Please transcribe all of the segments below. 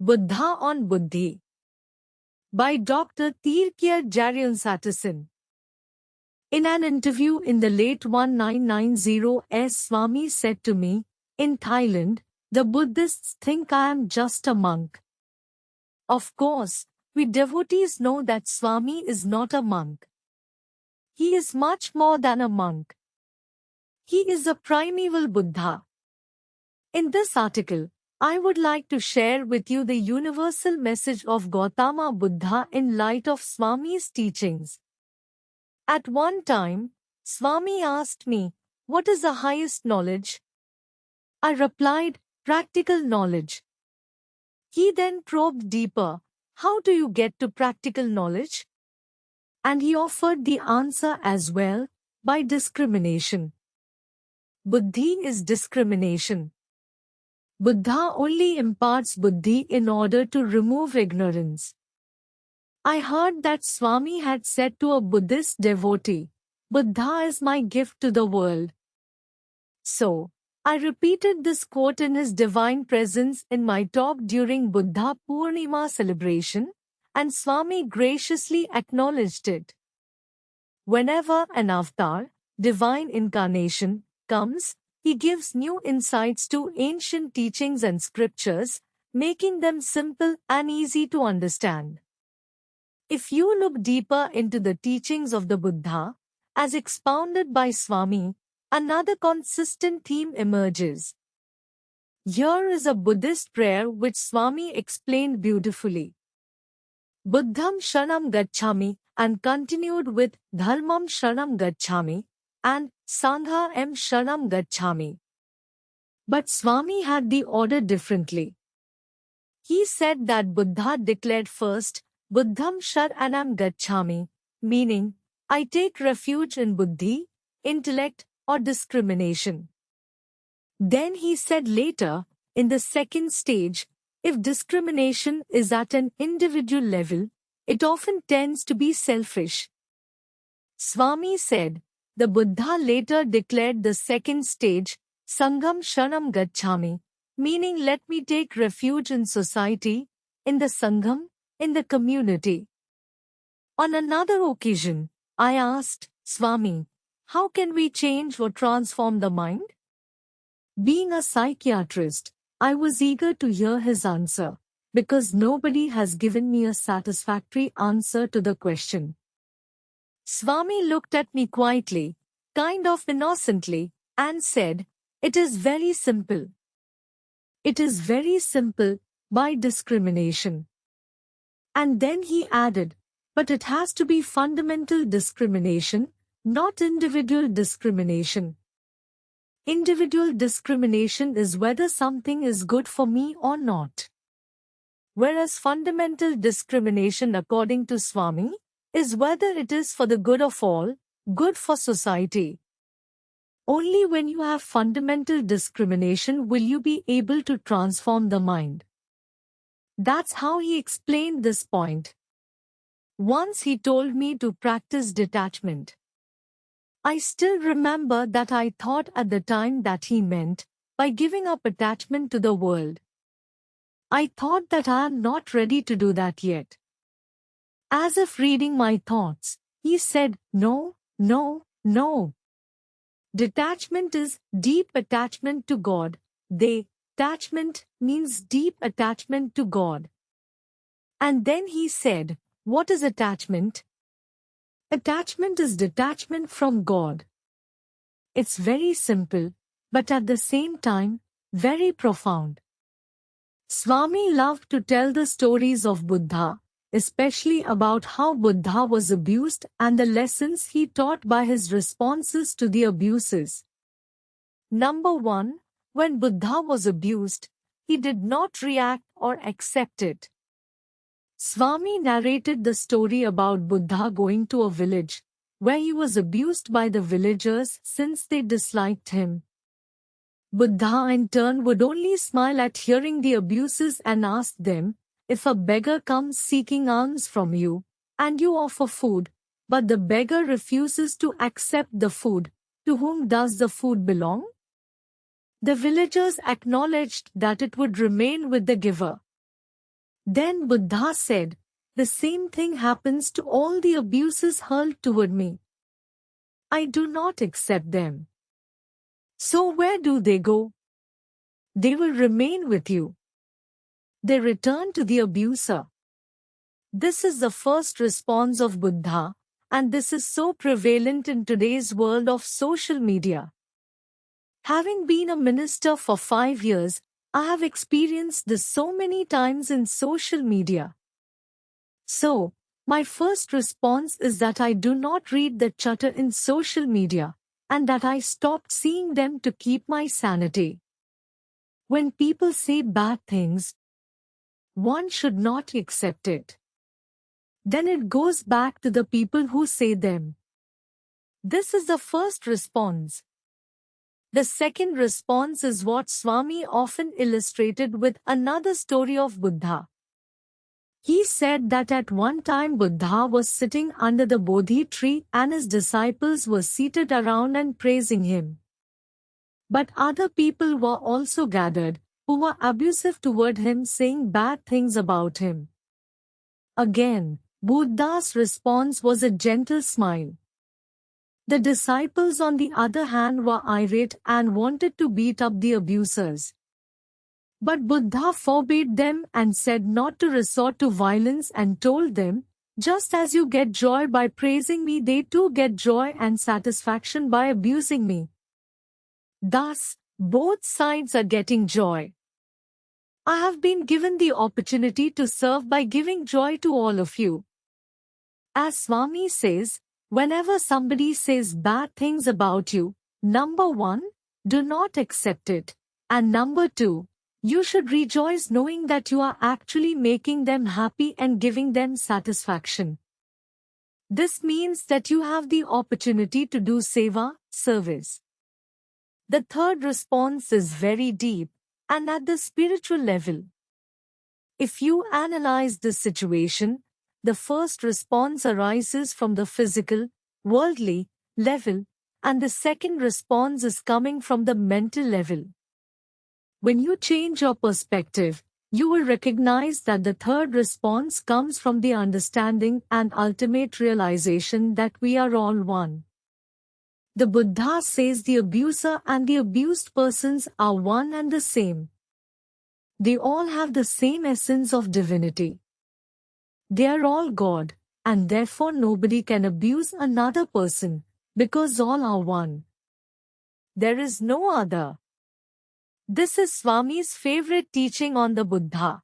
Buddha on Buddhi by Dr. Tirkya Jaryansatasan. In an interview in the late 1990s, Swami said to me, "In Thailand, the Buddhists think I am just a monk." Of course, we devotees know that Swami is not a monk. He is much more than a monk. He is a primeval Buddha. In this article, I would like to share with you the universal message of Gautama Buddha in light of Swami's teachings. At one time, Swami asked me, "What is the highest knowledge?" I replied, "Practical knowledge." He then probed deeper, "How do you get to practical knowledge?" And he offered the answer as well, by discrimination. Buddhi is discrimination. Buddha only imparts buddhi in order to remove ignorance. I heard that Swami had said to a Buddhist devotee, "Buddha is my gift to the world." So, I repeated this quote in his divine presence in my talk during Buddha Purnima celebration, and Swami graciously acknowledged it. Whenever an avatar, divine incarnation, comes, he gives new insights to ancient teachings and scriptures, making them simple and easy to understand. If you look deeper into the teachings of the Buddha, as expounded by Swami, another consistent theme emerges. Here is a Buddhist prayer which Swami explained beautifully. Buddham Sharanam Gacchami, and continued with Dharmam Sharanam Gacchami and Sangha M Sharanam Gacchami. But Swami had the order differently. He said that Buddha declared first, Buddham Sharanam Gacchami, meaning, I take refuge in buddhi, intellect, or discrimination. Then he said later, in the second stage, if discrimination is at an individual level, it often tends to be selfish. Swami said, the Buddha later declared the second stage, Sangam Sharanam Gacchami, meaning let me take refuge in society, in the Sangam, in the community. On another occasion, I asked, Swami, how can we change or transform the mind? Being a psychiatrist, I was eager to hear his answer, because nobody has given me a satisfactory answer to the question. Swami looked at me quietly, kind of innocently, and said, it is very simple. It is very simple, by discrimination. And then he added, but it has to be fundamental discrimination, not individual discrimination. Individual discrimination is whether something is good for me or not. Whereas fundamental discrimination, according to Swami, is whether it is for the good of all, good for society. Only when you have fundamental discrimination will you be able to transform the mind. That's how he explained this point. Once he told me to practice detachment. I still remember that I thought at the time that he meant by giving up attachment to the world. I thought that I am not ready to do that yet. As if reading my thoughts, he said, no, no, no. Detachment is deep attachment to God. Detachment means deep attachment to God. And then he said, what is attachment? Attachment is detachment from God. It's very simple, but at the same time, very profound. Swami loved to tell the stories of Buddha, especially about how Buddha was abused and the lessons he taught by his responses to the abuses. Number 1, when Buddha was abused, he did not react or accept it. Swami narrated the story about Buddha going to a village, where he was abused by the villagers since they disliked him. Buddha in turn would only smile at hearing the abuses and ask them, if a beggar comes seeking alms from you, and you offer food, but the beggar refuses to accept the food, to whom does the food belong? The villagers acknowledged that it would remain with the giver. Then Buddha said, the same thing happens to all the abuses hurled toward me. I do not accept them. So where do they go? They will remain with you. They return to the abuser. This is the first response of Buddha, and this is so prevalent in today's world of social media. Having been a minister for 5 years, I have experienced this so many times in social media. So, my first response is that I do not read the chatter in social media, and that I stopped seeing them to keep my sanity. When people say bad things, one should not accept it. Then it goes back to the people who say them. This is the first response. The second response is what Swami often illustrated with another story of Buddha. He said that at one time Buddha was sitting under the Bodhi tree and his disciples were seated around and praising him. But other people were also gathered, who were abusive toward him, saying bad things about him. Again, Buddha's response was a gentle smile. The disciples, on the other hand, were irate and wanted to beat up the abusers. But Buddha forbade them and said not to resort to violence and told them, just as you get joy by praising me, they too get joy and satisfaction by abusing me. Thus, both sides are getting joy. I have been given the opportunity to serve by giving joy to all of you. As Swami says, whenever somebody says bad things about you, number 1, do not accept it, and number 2, you should rejoice knowing that you are actually making them happy and giving them satisfaction. This means that you have the opportunity to do seva, service. The third response is very deep and at the spiritual level. If you analyze this situation, the first response arises from the physical, worldly level, and the second response is coming from the mental level. When you change your perspective, you will recognize that the third response comes from the understanding and ultimate realization that we are all one. The Buddha says the abuser and the abused persons are one and the same. They all have the same essence of divinity. They are all God, and therefore nobody can abuse another person, because all are one. There is no other. This is Swami's favorite teaching on the Buddha.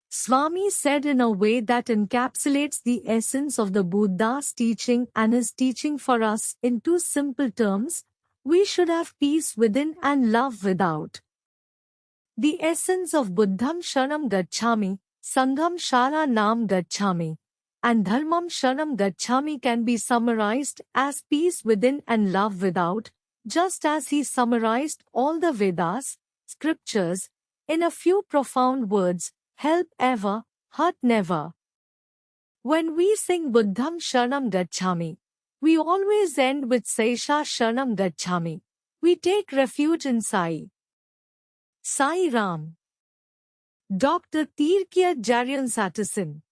Swami said in a way that encapsulates the essence of the Buddha's teaching and his teaching for us in 2 simple terms: we should have peace within and love without. The essence of Buddham Sharanam Gacchami, Sangham Sharanam Gacchami, and Dharmam Sharanam Gacchami can be summarized as peace within and love without, just as he summarized all the Vedas, scriptures, in a few profound words: help ever, hurt never. When we sing Buddham Sharanam Gacchami, we always end with Saisha Sharanam Gacchami. We take refuge in Sai. Sai Ram. Dr. Tirkya Jaryan Sattison.